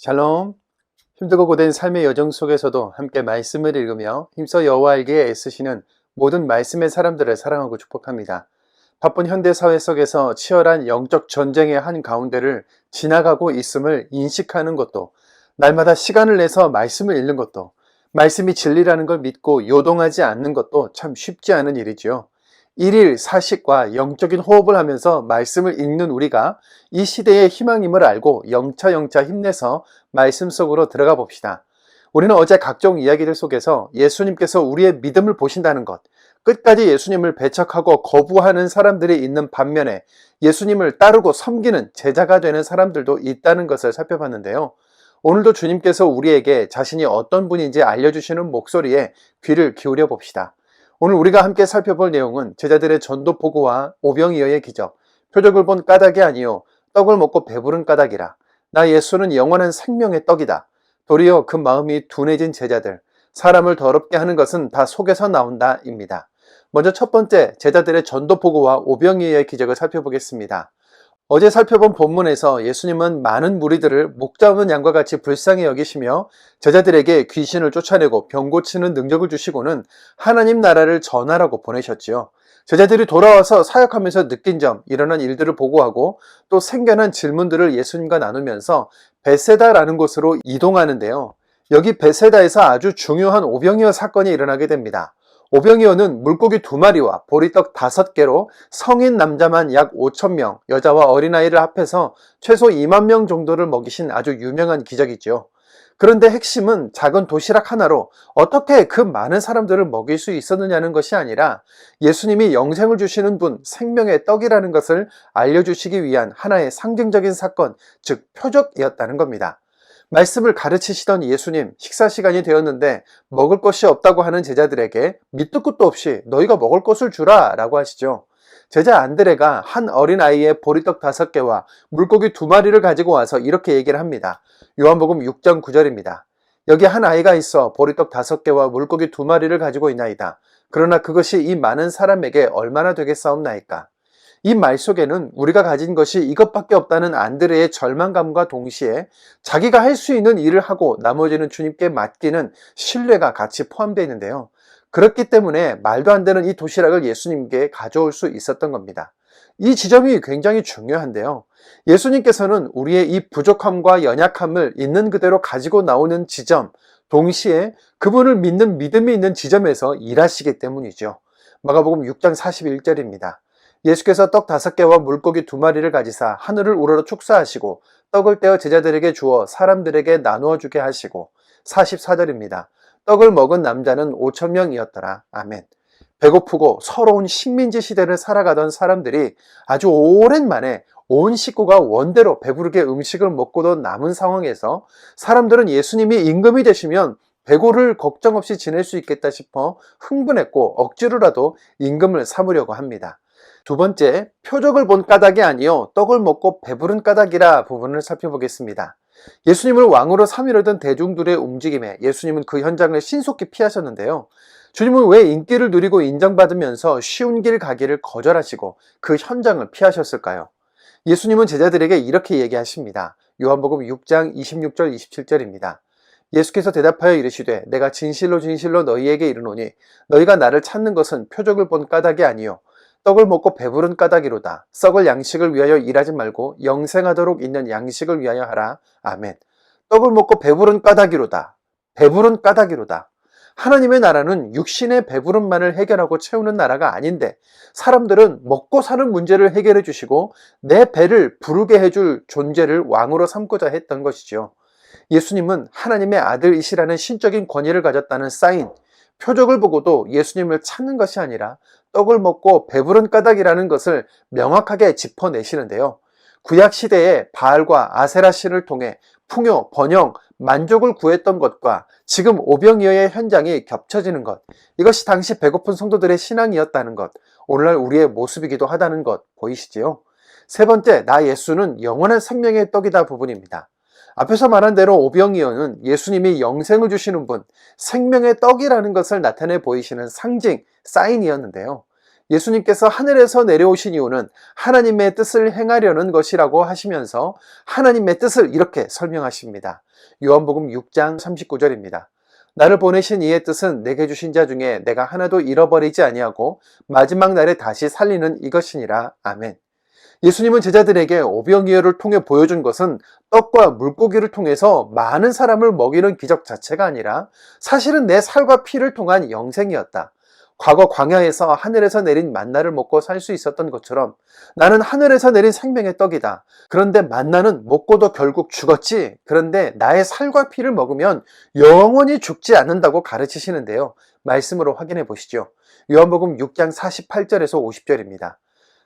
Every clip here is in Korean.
샬롬. 힘들고 고된 삶의 여정 속에서도 함께 말씀을 읽으며 힘써 여호와 알기에 애쓰시는 모든 말씀의 사람들을 사랑하고 축복합니다. 바쁜 현대사회 속에서 치열한 영적 전쟁의 한 가운데를 지나가고 있음을 인식하는 것도, 날마다 시간을 내서 말씀을 읽는 것도, 말씀이 진리라는 걸 믿고 요동하지 않는 것도 참 쉽지 않은 일이지요. 일일 사식과 영적인 호흡을 하면서 말씀을 읽는 우리가 이 시대의 희망임을 알고 영차 힘내서 말씀 속으로 들어가 봅시다. 우리는 어제 각종 이야기들 속에서 예수님께서 우리의 믿음을 보신다는 것, 끝까지 예수님을 배척하고 거부하는 사람들이 있는 반면에 예수님을 따르고 섬기는 제자가 되는 사람들도 있다는 것을 살펴봤는데요. 오늘도 주님께서 우리에게 자신이 어떤 분인지 알려주시는 목소리에 귀를 기울여 봅시다. 오늘 우리가 함께 살펴볼 내용은 제자들의 전도 포고와 오병이어의 기적, 표적을 본 까닭이 아니요 떡을 먹고 배부른 까닭이라. 나 예수는 영원한 생명의 떡이다. 도리어 그 마음이 둔해진 제자들, 사람을 더럽게 하는 것은 다 속에서 나온다 입니다. 먼저 첫 번째, 제자들의 전도 포고와 오병이어의 기적을 살펴보겠습니다. 어제 살펴본 본문에서 예수님은 많은 무리들을 목 잡는 양과 같이 불쌍히 여기시며 제자들에게 귀신을 쫓아내고 병 고치는 능력을 주시고는 하나님 나라를 전하라고 보내셨지요. 제자들이 돌아와서 사역하면서 느낀 점, 일어난 일들을 보고하고 또 생겨난 질문들을 예수님과 나누면서 베세다라는 곳으로 이동하는데요. 여기 베세다에서 아주 중요한 오병이어 사건이 일어나게 됩니다. 오병이어는 물고기 2마리와 보리떡 5개로 성인 남자만 약 5,000명, 여자와 어린아이를 합해서 최소 2만 명 정도를 먹이신 아주 유명한 기적이죠. 그런데 핵심은 작은 도시락 하나로 어떻게 그 많은 사람들을 먹일 수 있었느냐는 것이 아니라 예수님이 영생을 주시는 분, 생명의 떡이라는 것을 알려주시기 위한 하나의 상징적인 사건, 즉 표적이었다는 겁니다. 말씀을 가르치시던 예수님, 식사 시간이 되었는데 먹을 것이 없다고 하는 제자들에게 밑도 끝도 없이 너희가 먹을 것을 주라 라고 하시죠. 제자 안드레가 한 어린아이의 보리떡 5개와 물고기 2마리를 가지고 와서 이렇게 얘기를 합니다. 요한복음 6장 9절입니다. 여기 한 아이가 있어 보리떡 5개와 물고기 2마리를 가지고 있나이다. 그러나 그것이 이 많은 사람에게 얼마나 되겠사옵나이까. 이 말 속에는 우리가 가진 것이 이것밖에 없다는 안드레의 절망감과 동시에 자기가 할 수 있는 일을 하고 나머지는 주님께 맡기는 신뢰가 같이 포함되어 있는데요. 그렇기 때문에 말도 안 되는 이 도시락을 예수님께 가져올 수 있었던 겁니다. 이 지점이 굉장히 중요한데요. 예수님께서는 우리의 이 부족함과 연약함을 있는 그대로 가지고 나오는 지점, 동시에 그분을 믿는 믿음이 있는 지점에서 일하시기 때문이죠. 마가복음 6장 41절입니다. 예수께서 떡 5개와 물고기 2마리를 가지사 하늘을 우러러 축사하시고 떡을 떼어 제자들에게 주어 사람들에게 나누어 주게 하시고 44절입니다. 떡을 먹은 남자는 5,000명이었더라. 아멘. 배고프고 서러운 식민지 시대를 살아가던 사람들이 아주 오랜만에 온 식구가 원대로 배부르게 음식을 먹고도 남은 상황에서 사람들은 예수님이 임금이 되시면 배고를 걱정 없이 지낼 수 있겠다 싶어 흥분했고 억지로라도 임금을 삼으려고 합니다. 두 번째, 표적을 본 까닭이 아니요 떡을 먹고 배부른 까닭이라 부분을 살펴보겠습니다. 예수님을 왕으로 삼으려던 대중들의 움직임에 예수님은 그 현장을 신속히 피하셨는데요. 주님은 왜 인기를 누리고 인정받으면서 쉬운 길 가기를 거절하시고 그 현장을 피하셨을까요? 예수님은 제자들에게 이렇게 얘기하십니다. 요한복음 6장 26절 27절입니다. 예수께서 대답하여 이르시되 내가 진실로 너희에게 이르노니 너희가 나를 찾는 것은 표적을 본 까닭이 아니요 떡을 먹고 배부른 까닭이로다. 썩을 양식을 위하여 일하지 말고 영생하도록 있는 양식을 위하여 하라. 아멘. 떡을 먹고 배부른 까닭이로다. 배부른 까닭이로다. 하나님의 나라는 육신의 배부름만을 해결하고 채우는 나라가 아닌데 사람들은 먹고 사는 문제를 해결해 주시고 내 배를 부르게 해줄 존재를 왕으로 삼고자 했던 것이죠. 예수님은 하나님의 아들이시라는 신적인 권위를 가졌다는 사인, 표적을 보고도 예수님을 찾는 것이 아니라 떡을 먹고 배부른 까닭이라는 것을 명확하게 짚어내시는데요. 구약시대에 바알과 아세라 신을 통해 풍요, 번영, 만족을 구했던 것과 지금 오병이어의 현장이 겹쳐지는 것, 이것이 당시 배고픈 성도들의 신앙이었다는 것, 오늘날 우리의 모습이기도 하다는 것 보이시지요? 세 번째, 나 예수는 영원한 생명의 떡이다 부분입니다. 앞에서 말한 대로 오병이어는 예수님이 영생을 주시는 분, 생명의 떡이라는 것을 나타내 보이시는 상징, 사인이었는데요. 예수님께서 하늘에서 내려오신 이유는 하나님의 뜻을 행하려는 것이라고 하시면서 하나님의 뜻을 이렇게 설명하십니다. 요한복음 6장 39절입니다. 나를 보내신 이의 뜻은 내게 주신 자 중에 내가 하나도 잃어버리지 아니하고 마지막 날에 다시 살리는 이것이니라. 아멘. 예수님은 제자들에게 오병이어를 통해 보여준 것은 떡과 물고기를 통해서 많은 사람을 먹이는 기적 자체가 아니라 사실은 내 살과 피를 통한 영생이었다. 과거 광야에서 하늘에서 내린 만나를 먹고 살 수 있었던 것처럼 나는 하늘에서 내린 생명의 떡이다. 그런데 만나는 먹고도 결국 죽었지. 그런데 나의 살과 피를 먹으면 영원히 죽지 않는다고 가르치시는데요. 말씀으로 확인해 보시죠. 요한복음 6장 48절에서 50절입니다.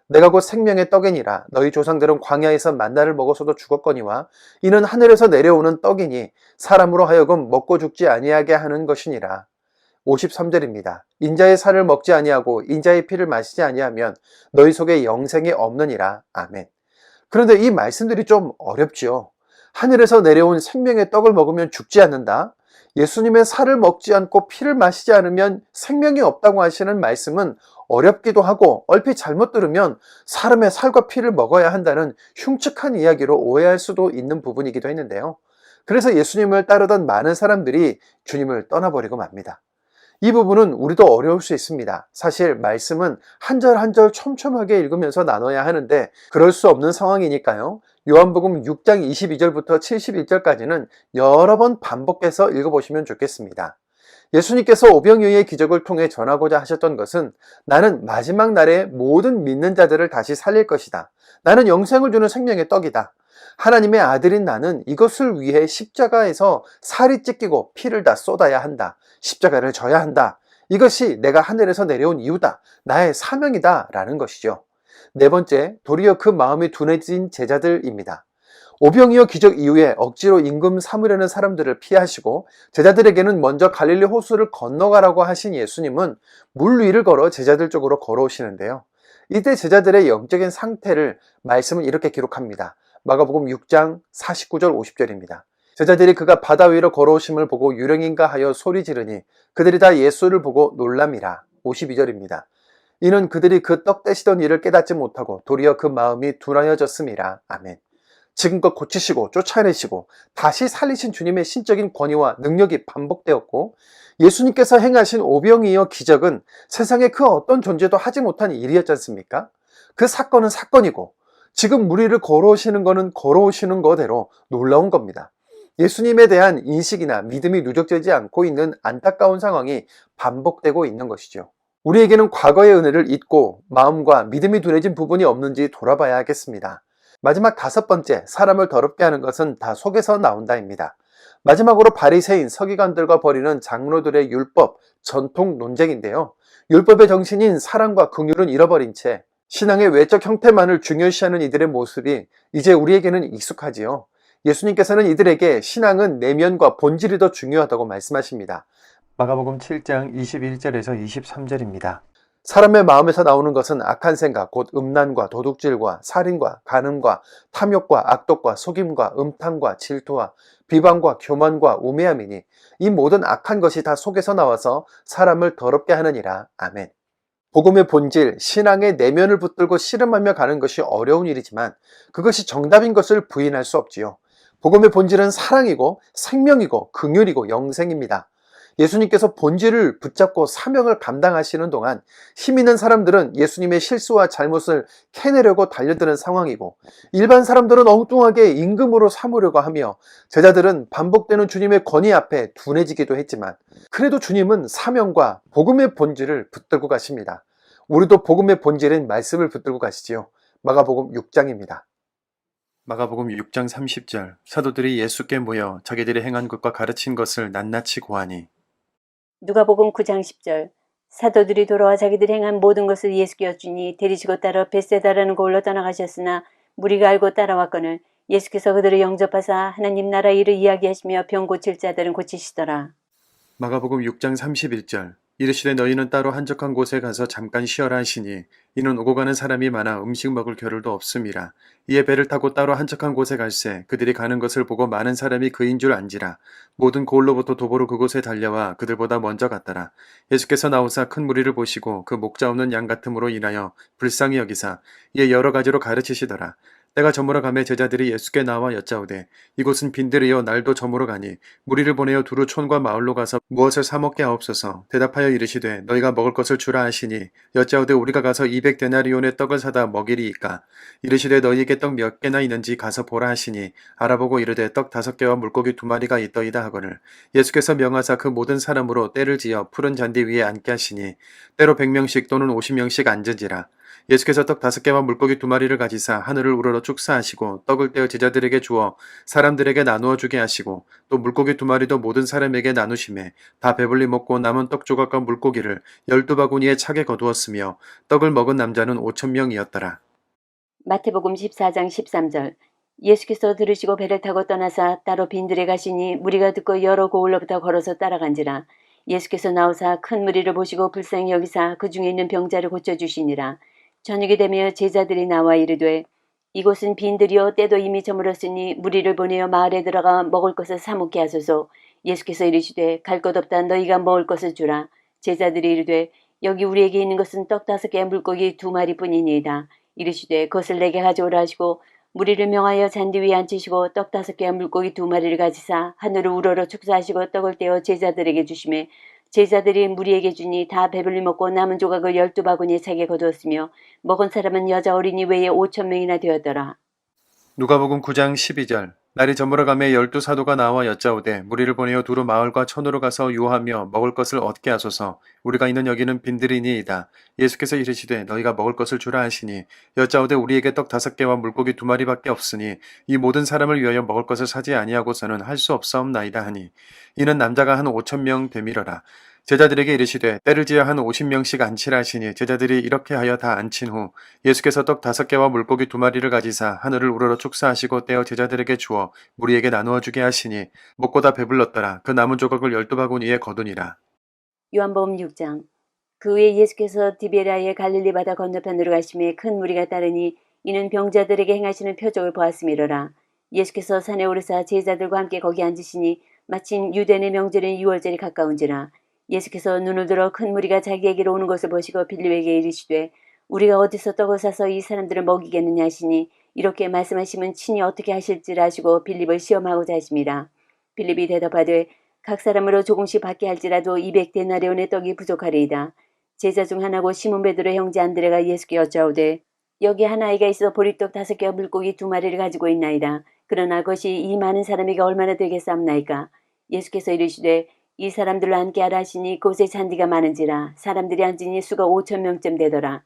내가 곧 생명의 떡이니라. 너희 조상들은 광야에서 만나를 먹어서도 죽었거니와 이는 하늘에서 내려오는 떡이니 사람으로 하여금 먹고 죽지 아니하게 하는 것이니라. 53절입니다. 인자의 살을 먹지 아니하고 인자의 피를 마시지 아니하면 너희 속에 영생이 없느니라. 아멘. 그런데 이 말씀들이 좀 어렵지요. 하늘에서 내려온 생명의 떡을 먹으면 죽지 않는다. 예수님의 살을 먹지 않고 피를 마시지 않으면 생명이 없다고 하시는 말씀은 어렵기도 하고 얼핏 잘못 들으면 사람의 살과 피를 먹어야 한다는 흉측한 이야기로 오해할 수도 있는 부분이기도 했는데요. 그래서 예수님을 따르던 많은 사람들이 주님을 떠나버리고 맙니다. 이 부분은 우리도 어려울 수 있습니다. 사실 말씀은 한 절 한 절 촘촘하게 읽으면서 나눠야 하는데 그럴 수 없는 상황이니까요. 요한복음 6장 22절부터 71절까지는 여러 번 반복해서 읽어보시면 좋겠습니다. 예수님께서 오병이어의 기적을 통해 전하고자 하셨던 것은 나는 마지막 날에 모든 믿는 자들을 다시 살릴 것이다. 나는 영생을 주는 생명의 떡이다. 하나님의 아들인 나는 이것을 위해 십자가에서 살이 찢기고 피를 다 쏟아야 한다. 십자가를 져야 한다. 이것이 내가 하늘에서 내려온 이유다. 나의 사명이다. 라는 것이죠. 네 번째, 도리어 그 마음이 둔해진 제자들입니다. 오병이어 기적 이후에 억지로 임금 삼으려는 사람들을 피하시고 제자들에게는 먼저 갈릴리 호수를 건너가라고 하신 예수님은 물 위를 걸어 제자들 쪽으로 걸어오시는데요. 이때 제자들의 영적인 상태를 말씀은 이렇게 기록합니다. 마가복음 6장 49절 50절입니다. 제자들이 그가 바다 위로 걸어오심을 보고 유령인가 하여 소리 지르니 그들이 다 예수를 보고 놀람이라. 52절입니다. 이는 그들이 그 떡 떼시던 일을 깨닫지 못하고 도리어 그 마음이 둔하여졌음이라. 아멘. 지금껏 고치시고 쫓아내시고 다시 살리신 주님의 신적인 권위와 능력이 반복되었고 예수님께서 행하신 오병이어 기적은 세상에 그 어떤 존재도 하지 못한 일이었지 않습니까? 그 사건은 사건이고 지금 우리를 걸어오시는 거는 걸어오시는 거대로 놀라운 겁니다. 예수님에 대한 인식이나 믿음이 누적되지 않고 있는 안타까운 상황이 반복되고 있는 것이죠. 우리에게는 과거의 은혜를 잊고 마음과 믿음이 둔해진 부분이 없는지 돌아봐야 하겠습니다. 마지막 다섯 번째, 사람을 더럽게 하는 것은 다 속에서 나온다입니다. 마지막으로 바리새인 서기관들과 벌이는 장로들의 율법, 전통 논쟁인데요. 율법의 정신인 사랑과 긍휼은 잃어버린 채 신앙의 외적 형태만을 중요시하는 이들의 모습이 이제 우리에게는 익숙하지요. 예수님께서는 이들에게 신앙은 내면과 본질이 더 중요하다고 말씀하십니다. 마가복음 7장 21절에서 23절입니다. 사람의 마음에서 나오는 것은 악한 생각, 곧 음란과 도둑질과 살인과 간음과 탐욕과 악독과 속임과 음탕과 질투와 비방과 교만과 우매함이니 이 모든 악한 것이 다 속에서 나와서 사람을 더럽게 하느니라. 아멘. 복음의 본질, 신앙의 내면을 붙들고 씨름하며 가는 것이 어려운 일이지만 그것이 정답인 것을 부인할 수 없지요. 복음의 본질은 사랑이고 생명이고 긍휼이고 영생입니다. 예수님께서 본질을 붙잡고 사명을 감당하시는 동안 힘 있는 사람들은 예수님의 실수와 잘못을 캐내려고 달려드는 상황이고 일반 사람들은 엉뚱하게 임금으로 삼으려고 하며 제자들은 반복되는 주님의 권위 앞에 둔해지기도 했지만 그래도 주님은 사명과 복음의 본질을 붙들고 가십니다. 우리도 복음의 본질인 말씀을 붙들고 가시지요. 마가복음 6장입니다. 마가복음 6장 30절 사도들이 예수께 모여 자기들이 행한 것과 가르친 것을 낱낱이 고하니 누가복음 9장 10절 사도들이 돌아와 자기들이 행한 모든 것을 예수께 여쭈니 데리시고 따라 벳세다라는 곳으로 떠나가셨으나 무리가 알고 따라왔거늘 예수께서 그들을 영접하사 하나님 나라 일을 이야기하시며 병 고칠 자들은 고치시더라. 마가복음 6장 31절 이르시되 너희는 따로 한적한 곳에 가서 잠깐 쉬어라 하시니 이는 오고 가는 사람이 많아 음식 먹을 겨를도 없음이라. 이에 배를 타고 따로 한적한 곳에 갈새 그들이 가는 것을 보고 많은 사람이 그인 줄 안지라. 모든 고을로부터 도보로 그곳에 달려와 그들보다 먼저 갔더라. 예수께서 나오사 큰 무리를 보시고 그 목자 없는 양 같음으로 인하여 불쌍히 여기사 이에 여러 가지로 가르치시더라. 때가 저물어 가매 제자들이 예수께 나와 여짜오되 이곳은 빈들이요 날도 저물어 가니 무리를 보내어 두루 촌과 마을로 가서 무엇을 사 먹게 하옵소서. 대답하여 이르시되 너희가 먹을 것을 주라 하시니 여짜오되 우리가 가서 200데나리온의 떡을 사다 먹이리이까. 이르시되 너희에게 떡 몇 개나 있는지 가서 보라 하시니 알아보고 이르되 떡 5개와 물고기 2마리가 있더이다 하거늘. 예수께서 명하사 그 모든 사람으로 때를 지어 푸른 잔디 위에 앉게 하시니 때로 100명씩 또는 50명씩 앉은지라. 예수께서 떡 5개와 물고기 2마리를 가지사 하늘을 우러러 축사하시고 떡을 떼어 제자들에게 주어 사람들에게 나누어 주게 하시고 또 물고기 2마리도 모든 사람에게 나누심에 다 배불리 먹고 남은 떡 조각과 물고기를 12바구니에 차게 거두었으며 떡을 먹은 남자는 5,000명이었더라. 마태복음 14장 13절. 예수께서 들으시고 배를 타고 떠나사 따로 빈들에 가시니 무리가 듣고 여러 고을로부터 걸어서 따라간지라. 예수께서 나오사 큰 무리를 보시고 불쌍히 여기사 그 중에 있는 병자를 고쳐주시니라. 저녁이 되며 제자들이 나와 이르되 이곳은 빈들이요 때도 이미 저물었으니 무리를 보내어 마을에 들어가 먹을 것을 사 먹게 하소서. 예수께서 이르시되 갈 것 없다 너희가 먹을 것을 주라. 제자들이 이르되 여기 우리에게 있는 것은 떡 5개 물고기 2마리뿐이니이다. 이르시되 그것을 내게 가져오라 하시고 무리를 명하여 잔디 위에 앉히시고 떡 5개와 물고기 2마리를 가지사 하늘을 우러러 축사하시고 떡을 떼어 제자들에게 주시매 제자들이 무리에게 주니 다 배불리 먹고 남은 조각을 12바구니에 차게 거두었으며 먹은 사람은 여자 어린이 외에 5,000명이나 되었더라. 누가복음 9장 12절. 날이 저물어가매 12사도가 나와 여짜오되 무리를 보내어 두루 마을과 촌으로 가서 유하며 먹을 것을 얻게 하소서. 우리가 있는 여기는 빈들이니이다. 예수께서 이르시되 너희가 먹을 것을 주라 하시니 여짜오되 우리에게 떡 5개와 물고기 2마리밖에 없으니 이 모든 사람을 위하여 먹을 것을 사지 아니하고서는 할 수 없사옵나이다 하니 이는 남자가 한 5,000명 되밀어라. 제자들에게 이르시되 때를 지어 한 50명씩 앉히라 하시니 제자들이 이렇게 하여 다 앉힌 후 예수께서 떡 5개와 물고기 2마리를 가지사 하늘을 우러러 축사하시고 떼어 제자들에게 주어 무리에게 나누어 주게 하시니 먹고 다 배불렀더라. 그 남은 조각을 12바구니에 거두니라. 요한복음 6장. 그 후에 예수께서 디베라의 갈릴리 바다 건너편으로 가심에 큰 무리가 따르니 이는 병자들에게 행하시는 표적을 보았음이로라. 예수께서 산에 오르사 제자들과 함께 거기 앉으시니 마침 유대인의 명절인 유월절이 가까운지라. 예수께서 눈을 들어 큰 무리가 자기에게로 오는 것을 보시고 빌립에게 이르시되 우리가 어디서 떡을 사서 이 사람들을 먹이겠느냐 하시니 이렇게 말씀하시면 친히 어떻게 하실지라 하시고 빌립을 시험하고자 하심이라. 빌립이 대답하되 각 사람으로 조금씩 받게 할지라도 200데나리온의 떡이 부족하리이다. 제자 중 하나고 시몬 베드로의 형제 안드레가 예수께 여짜오되 여기 한 아이가 있어 보리떡 5개와 물고기 2마리를 가지고 있나이다. 그러나 그것이 이 많은 사람에게 얼마나 되겠사옵나이까. 예수께서 이르시되 이 사람들로 앉게 하라 하시니 그곳에 잔디가 많은지라 사람들이 앉으니 수가 5,000명쯤 되더라.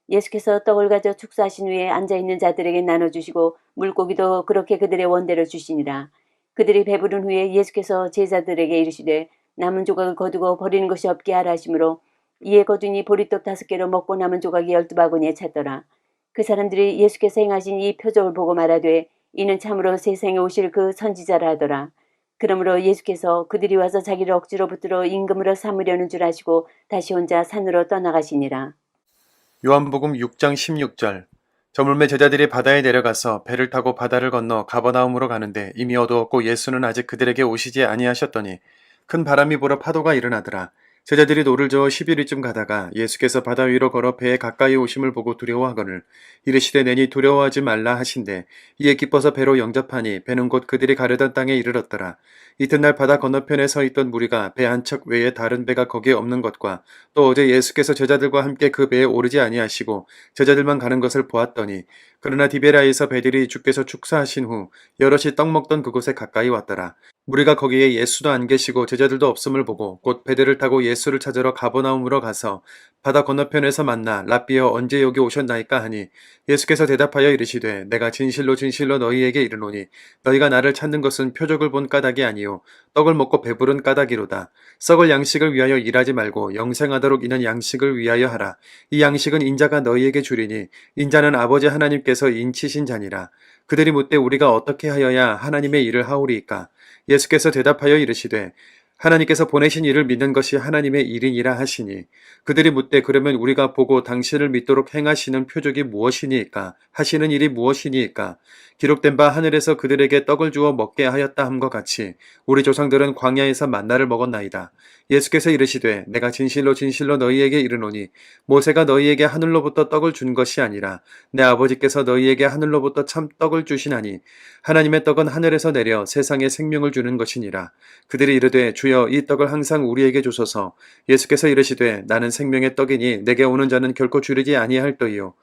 예수께서 떡을 가져 축사하신 후에 앉아있는 자들에게 나눠주시고 물고기도 그렇게 그들의 원대로 주시니라. 그들이 배부른 후에 예수께서 제자들에게 이르시되 남은 조각을 거두고 버리는 것이 없게 하라 하시므로 이에 거두니 보리떡 5개로 먹고 남은 조각이 12바구니에 찼더라. 그 사람들이 예수께서 행하신 이 표적을 보고 말하되 이는 참으로 세상에 오실 그 선지자라 하더라. 그러므로 예수께서 그들이 와서 자기를 억지로 붙들어 임금으로 삼으려는 줄 아시고 다시 혼자 산으로 떠나가시니라. 요한복음 6장 16절. 저물매 제자들이 바다에 내려가서 배를 타고 바다를 건너 가버나움으로 가는데 이미 어두웠고 예수는 아직 그들에게 오시지 아니하셨더니 큰 바람이 불어 파도가 일어나더라. 제자들이 노를 저어 11위쯤 가다가 예수께서 바다 위로 걸어 배에 가까이 오심을 보고 두려워하거늘 이르시되 내니 두려워하지 말라 하신대 이에 기뻐서 배로 영접하니 배는 곧 그들이 가려던 땅에 이르렀더라. 이튿날 바다 건너편에 서 있던 무리가 배 한 척 외에 다른 배가 거기에 없는 것과 또 어제 예수께서 제자들과 함께 그 배에 오르지 아니하시고 제자들만 가는 것을 보았더니 그러나 디베라에서 배들이 주께서 축사하신 후 여럿이 떡 먹던 그곳에 가까이 왔더라. 무리가 거기에 예수도 안 계시고 제자들도 없음을 보고 곧 배들을 타고 예수를 찾으러 가버나움으로 가서 바다 건너편에서 만나 랍비여 언제 여기 오셨나이까 하니 예수께서 대답하여 이르시되 내가 진실로 진실로 너희에게 이르노니 너희가 나를 찾는 것은 표적을 본 까닭이 아니요 떡을 먹고 배부른 까닭이로다. 썩을 양식을 위하여 일하지 말고 영생하도록 이는 양식을 위하여 하라. 이 양식은 인자가 너희에게 주리니 인자는 아버지 하나님께서 인치신 자니라. 그들이 묻되 우리가 어떻게 하여야 하나님의 일을 하오리이까. 예수께서 대답하여 이르시되 하나님께서 보내신 이를 믿는 것이 하나님의 일이니라 하시니 그들이 묻되 그러면 우리가 보고 당신을 믿도록 행하시는 표적이 무엇이니까 하시는 일이 무엇이니까 기록된 바 하늘에서 그들에게 떡을 주어 먹게 하였다 함과 같이 우리 조상들은 광야에서 만나를 먹었나이다. 예수께서 이르시되 내가 진실로 진실로 너희에게 이르노니 모세가 너희에게 하늘로부터 떡을 준 것이 아니라 내 아버지께서 너희에게 하늘로부터 참 떡을 주시나니 하나님의 떡은 하늘에서 내려 세상에 생명을 주는 것이니라. 그들이 이르되 주여 이 떡을 항상 우리에게 주소서. 예수께서 이르시되 나는 생명의 떡이니 내게 오는 자는 결코 주르지 아니할 터이요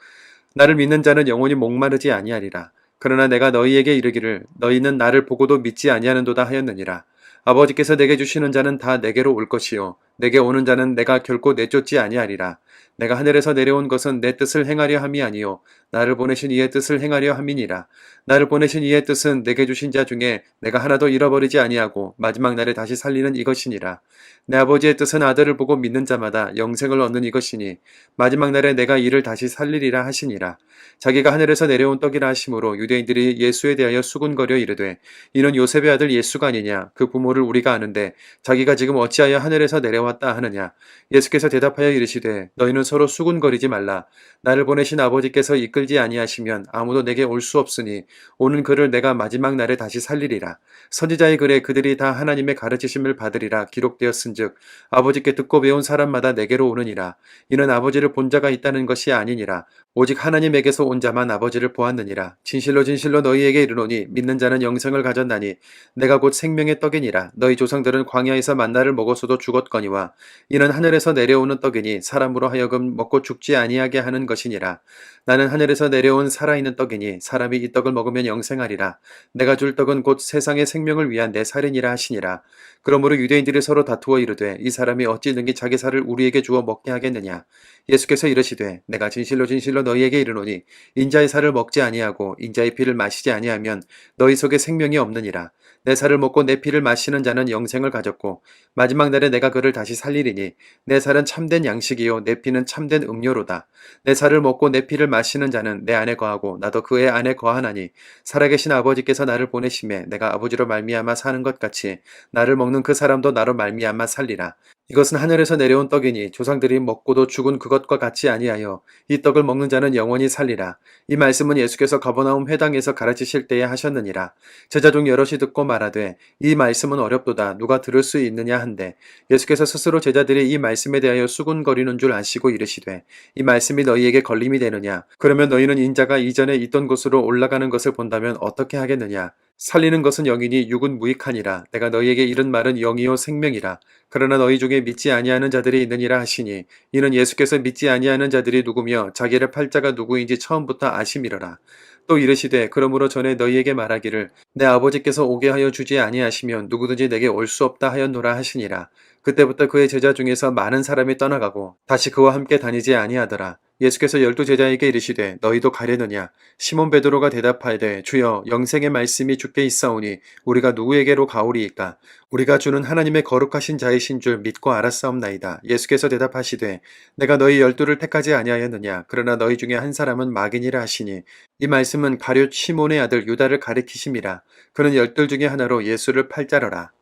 나를 믿는 자는 영원히 목마르지 아니하리라. 그러나 내가 너희에게 이르기를 너희는 나를 보고도 믿지 아니하는도다 하였느니라. 아버지께서 내게 주시는 자는 다 내게로 올 것이요 내게 오는 자는 내가 결코 내쫓지 아니하리라. 내가 하늘에서 내려온 것은 내 뜻을 행하려 함이 아니요 나를 보내신 이의 뜻을 행하려 함이니라. 나를 보내신 이의 뜻은 내게 주신 자 중에 내가 하나도 잃어버리지 아니하고 마지막 날에 다시 살리는 이것이니라. 내 아버지의 뜻은 아들을 보고 믿는 자마다 영생을 얻는 이것이니 마지막 날에 내가 이를 다시 살리리라 하시니라. 자기가 하늘에서 내려온 떡이라 하심으로 유대인들이 예수에 대하여 수군거려 이르되 이는 요셉의 아들 예수가 아니냐. 그 부모를 우리가 아는데 자기가 지금 어찌하여 하늘에서 내려왔다 하느냐. 예수께서 대답하여 이르시되 너희는 서로 수군거리지 말라. 나를 보내신 아버지께서 이끌지 아니하시면 아무도 내게 올 수 없으니 오는 그를 내가 마지막 날에 다시 살리리라. 선지자의 글에 그들이 다 하나님의 가르치심을 받으리라 기록되었은즉 아버지께 듣고 배운 사람마다 내게로 오느니라. 이는 아버지를 본 자가 있다는 것이 아니니라. 오직 하나님에게서 온 자만 아버지를 보았느니라. 진실로 진실로 너희에게 이르노니 믿는 자는 영생을 가졌나니 내가 곧 생명의 떡이니라. 너희 조상들은 광야에서 만나를 먹었어도 죽었거니와 이는 하늘에서 내려오는 떡이니 사람으로 하여금 먹고 죽지 아니하게 하는 것이니라. 나는 하늘에서 내려온 살아있는 떡이니 사람이 이 떡을 먹으면 영생하리라. 내가 줄 떡은 곧 세상의 생명을 위한 내 살이니라 하시니라. 그러므로 유대인들이 서로 다투어 이르되 이 사람이 어찌 능히 자기 살을 우리에게 주어 먹게 하겠느냐. 예수께서 이르시되 내가 진실로 진실로 너희에게 이르노니 인자의 살을 먹지 아니하고 인자의 피를 마시지 아니하면 너희 속에 생명이 없느니라. 내 살을 먹고 내 피를 마시는 자는 영생을 가졌고 마지막 날에 내가 그를 다시 살리리니 내 살은 참된 양식이요 내 피는 참된 음료로다. 내 살을 먹고 내 피를 마시는 자는 내 안에 거하고 나도 그의 안에 거하나니 살아계신 아버지께서 나를 보내심에 내가 아버지로 말미암아 사는 것 같이 나를 먹는 그 사람도 나로 말미암아 살리라. 이것은 하늘에서 내려온 떡이니 조상들이 먹고도 죽은 그것과 같이 아니하여 이 떡을 먹는 자는 영원히 살리라. 이 말씀은 예수께서 가버나움 회당에서 가르치실 때에 하셨느니라. 제자 중 여럿이 듣고 말하되 이 말씀은 어렵도다 누가 들을 수 있느냐 한데 예수께서 스스로 제자들이 이 말씀에 대하여 수군거리는 줄 아시고 이르시되 이 말씀이 너희에게 걸림이 되느냐. 그러면 너희는 인자가 이전에 있던 곳으로 올라가는 것을 본다면 어떻게 하겠느냐. 살리는 것은 영이니 육은 무익하니라. 내가 너희에게 이른 말은 영이요 생명이라. 그러나 너희 중에 믿지 아니하는 자들이 있느니라 하시니 이는 예수께서 믿지 아니하는 자들이 누구며 자기를 팔 자가 누구인지 처음부터 아심이러라. 또 이르시되 그러므로 전에 너희에게 말하기를 내 아버지께서 오게 하여 주지 아니하시면 누구든지 내게 올 수 없다 하였노라 하시니라. 그때부터 그의 제자 중에서 많은 사람이 떠나가고 다시 그와 함께 다니지 아니하더라. 예수께서 12제자에게 이르시되 너희도 가려느냐. 시몬 베드로가 대답하되 주여 영생의 말씀이 주께 있사오니 우리가 누구에게로 가오리이까. 우리가 주는 하나님의 거룩하신 자이신 줄 믿고 알았사옵나이다. 예수께서 대답하시되 내가 너희 12를 택하지 아니하였느냐. 그러나 너희 중에 한 사람은 마귀니라 하시니 이 말씀은 가룟 시몬의 아들 유다를 가리키심이라. 그는 12 중에 하나로 예수를 팔자러라.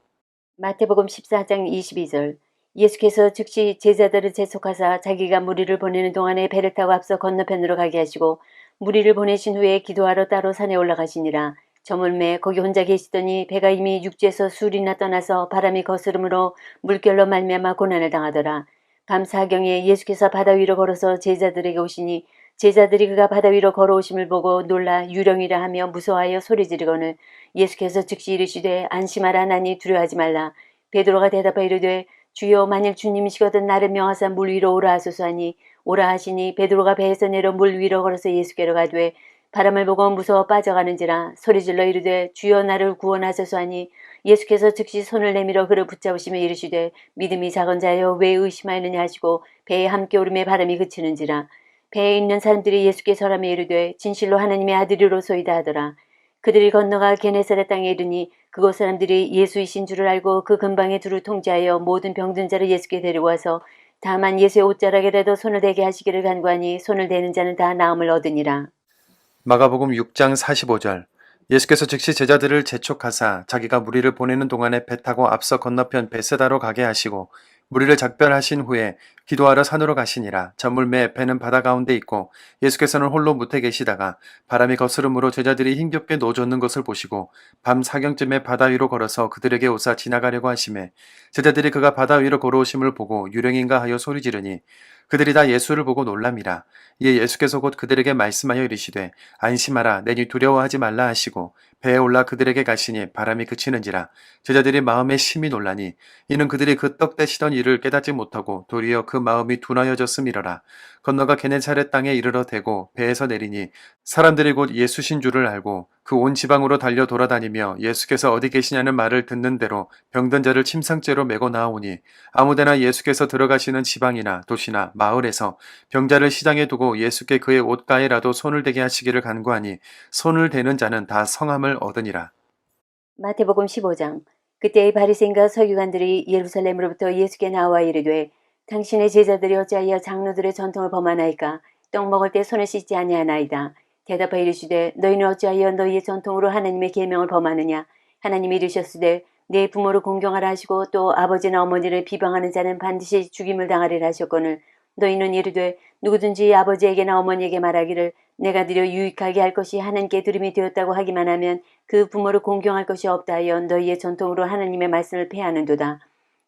마태복음 14장 22절. 예수께서 즉시 제자들을 재촉하사 자기가 무리를 보내는 동안에 배를 타고 앞서 건너편으로 가게 하시고 무리를 보내신 후에 기도하러 따로 산에 올라가시니라. 저물매 거기 혼자 계시더니 배가 이미 육지에서 술이나 떠나서 바람이 거스름으로 물결로 말미암아 고난을 당하더라. 밤 사경에 예수께서 바다 위로 걸어서 제자들에게 오시니 제자들이 그가 바다 위로 걸어오심을 보고 놀라 유령이라 하며 무서워하여 소리 지르거늘 예수께서 즉시 이르시되 안심하라 나니 두려워하지 말라. 베드로가 대답하여 이르되 주여 만일 주님이시거든 나를 명하사 물 위로 오라 하소서 하니 오라 하시니 베드로가 배에서 내려 물 위로 걸어서 예수께로 가되 바람을 보고 무서워 빠져가는지라 소리질러 이르되 주여 나를 구원하소서 하니 예수께서 즉시 손을 내밀어 그를 붙잡으시며 이르시되 믿음이 작은 자여 왜 의심하였느냐 하시고 배에 함께 오름에 바람이 그치는지라. 배에 있는 사람들이 예수께 설하며 이르되 진실로 하나님의 아들이로소이다 하더라. 그들이 건너가 게네사렛 땅에 이르니 그곳 사람들이 예수이신 줄을 알고 그 근방에 두루 통제하여 모든 병든 자를 예수께 데리고 와서 다만 예수의 옷자락에라도 손을 대게 하시기를 간구하니 손을 대는 자는 다 나음을 얻으니라. 마가복음 6장 45절. 예수께서 즉시 제자들을 재촉하사 자기가 무리를 보내는 동안에 배 타고 앞서 건너편 베세다로 가게 하시고 무리를 작별하신 후에 기도하러 산으로 가시니라. 저물매 배는 바다 가운데 있고 예수께서는 홀로 무태 계시다가 바람이 거스름으로 제자들이 힘겹게 노젓는 것을 보시고 밤 사경쯤에 바다 위로 걸어서 그들에게 오사 지나가려고 하시매 제자들이 그가 바다 위로 걸어오심을 보고 유령인가 하여 소리 지르니 그들이 다 예수를 보고 놀랍니다. 이에 예수께서 곧 그들에게 말씀하여 이르시되 안심하라 내니 두려워하지 말라 하시고 배에 올라 그들에게 가시니 바람이 그치는지라 제자들이 마음에 심히 놀라니 이는 그들이 그 떡 떼시던 일을 깨닫지 못하고 도리어 그 마음이 둔하여졌음이러라. 건너가 게네사렛 땅에 이르러 대고 배에서 내리니 사람들이 곧 예수신 줄을 알고 그 온 지방으로 달려 돌아다니며 예수께서 어디 계시냐는 말을 듣는 대로 병든 자를 침상째로 메고 나오니 아무데나 예수께서 들어가시는 지방이나 도시나 마을에서 병자를 시장에 두고 예수께 그의 옷가에라도 손을 대게 하시기를 간구하니 손을 대는 자는 다 성함을 얻으니라. 마태복음 15장. 그때의 바리새인과 서기관들이 예루살렘으로부터 예수께 나와 이르되 당신의 제자들이 어찌하여 장로들의 전통을 범하나이까? 떡 먹을 때 손을 씻지 아니하나이다. 대답하여 이르시되 너희는 어찌하여 너희의 전통으로 하나님의 계명을 범하느냐? 하나님이 이르셨으되 내 부모를 공경하라 하시고 또 아버지나 어머니를 비방하는 자는 반드시 죽임을 당하리라 하셨거늘 너희는 이르되 누구든지 아버지에게나 어머니에게 말하기를 내가 드려 유익하게 할 것이 하나님께 들음이 되었다고 하기만 하면 그 부모를 공경할 것이 없다 하여 너희의 전통으로 하나님의 말씀을 폐하는도다.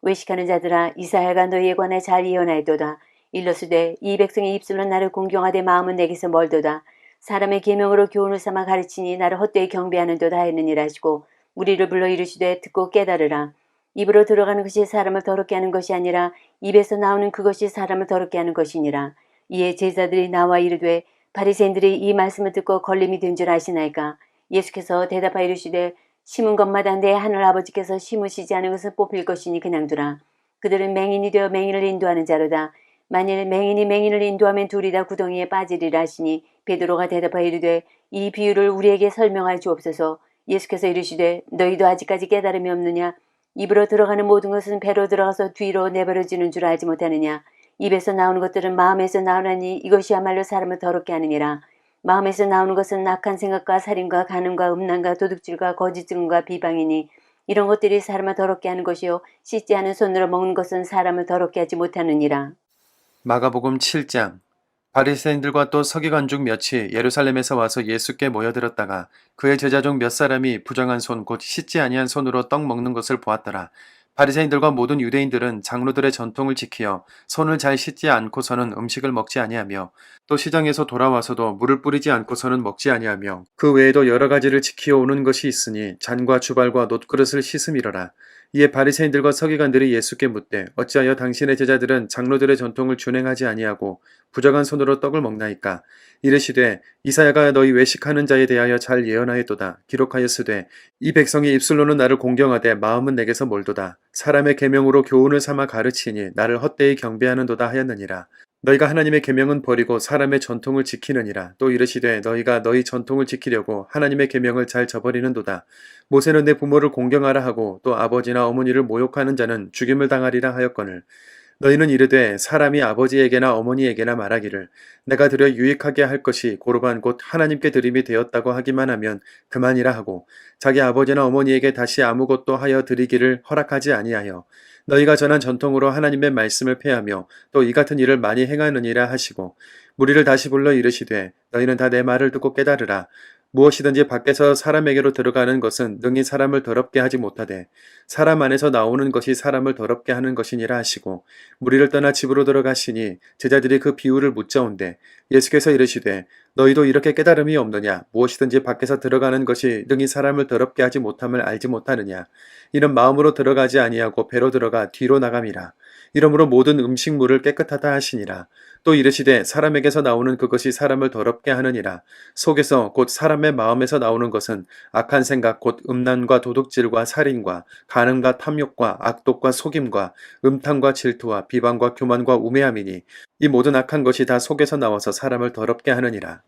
외식하는 자들아 이사야가 너희에 관해 잘 예언하였도다. 일러스되 이 백성의 입술로 나를 공경하되 마음은 내게서 멀도다. 사람의 계명으로 교훈을 삼아 가르치니 나를 헛되이 경배하는도다 하였느니라 하시고 무리를 불러 이르시되 듣고 깨달으라. 입으로 들어가는 것이 사람을 더럽게 하는 것이 아니라 입에서 나오는 그것이 사람을 더럽게 하는 것이니라. 이에 제자들이 나와 이르되 바리새인들이 이 말씀을 듣고 걸림이 된 줄 아시나이까? 예수께서 대답하여 이르시되 심은 것마다 내 하늘 아버지께서 심으시지 않은 것을 뽑힐 것이니 그냥 두라. 그들은 맹인이 되어 맹인을 인도하는 자로다. 만일 맹인이 맹인을 인도하면 둘이 다 구덩이에 빠지리라 하시니 베드로가 대답하여 이르되 이 비유를 우리에게 설명하여 주옵소서. 예수께서 이르시되 너희도 아직까지 깨달음이 없느냐? 입으로 들어가는 모든 것은 배로 들어가서 뒤로 내버려지는 줄 알지 못하느냐? 입에서 나오는 것들은 마음에서 나오나니 이것이야말로 사람을 더럽게 하느니라. 마음에서 나오는 것은 악한 생각과 살인과 간음과 음란과 도둑질과 거짓 증언과 비방이니 이런 것들이 사람을 더럽게 하는 것이요 씻지 않은 손으로 먹는 것은 사람을 더럽게 하지 못하느니라. 마가복음 7장. 바리새인들과 또 서기관 중 몇이 예루살렘에서 와서 예수께 모여들었다가 그의 제자 중 몇 사람이 부정한 손 곧 씻지 아니한 손으로 떡 먹는 것을 보았더라. 바리새인들과 모든 유대인들은 장로들의 전통을 지키어 손을 잘 씻지 않고서는 음식을 먹지 아니하며 또 시장에서 돌아와서도 물을 뿌리지 않고서는 먹지 아니하며 그 외에도 여러 가지를 지키어 오는 것이 있으니 잔과 주발과 놋그릇을 씻음이러라. 이에 바리새인들과 서기관들이 예수께 묻되 어찌하여 당신의 제자들은 장로들의 전통을 준행하지 아니하고 부정한 손으로 떡을 먹나이까? 이르시되 이사야가 너희 외식하는 자에 대하여 잘 예언하였도다. 기록하였으되 이 백성이 입술로는 나를 공경하되 마음은 내게서 멀도다. 사람의 계명으로 교훈을 삼아 가르치니 나를 헛되이 경배하는도다 하였느니라. 너희가 하나님의 계명은 버리고 사람의 전통을 지키느니라. 또 이르시되 너희가 너희 전통을 지키려고 하나님의 계명을 잘 저버리는도다. 모세는 내 부모를 공경하라 하고 또 아버지나 어머니를 모욕하는 자는 죽임을 당하리라 하였거늘 너희는 이르되 사람이 아버지에게나 어머니에게나 말하기를 내가 드려 유익하게 할 것이 고르반 곧 하나님께 드림이 되었다고 하기만 하면 그만이라 하고 자기 아버지나 어머니에게 다시 아무것도 하여 드리기를 허락하지 아니하여 너희가 전한 전통으로 하나님의 말씀을 폐하며 또 이 같은 일을 많이 행하느니라 하시고 무리를 다시 불러 이르시되 너희는 다 내 말을 듣고 깨달으라. 무엇이든지 밖에서 사람에게로 들어가는 것은 능히 사람을 더럽게 하지 못하되 사람 안에서 나오는 것이 사람을 더럽게 하는 것이니라 하시고 무리를 떠나 집으로 들어가시니 제자들이 그 비유를 묻자온대 예수께서 이르시되 너희도 이렇게 깨달음이 없느냐? 무엇이든지 밖에서 들어가는 것이 능히 사람을 더럽게 하지 못함을 알지 못하느냐? 이는 마음으로 들어가지 아니하고 배로 들어가 뒤로 나감이라. 이러므로 모든 음식물을 깨끗하다 하시니라. 또 이르시되 사람에게서 나오는 그것이 사람을 더럽게 하느니라. 속에서 곧 사람의 마음에서 나오는 것은 악한 생각 곧 음란과 도둑질과 살인과 간음과 탐욕과 악독과 속임과 음탕과 질투와 비방과 교만과 우매함이니 이 모든 악한 것이 다 속에서 나와서 사람을 더럽게 하느니라.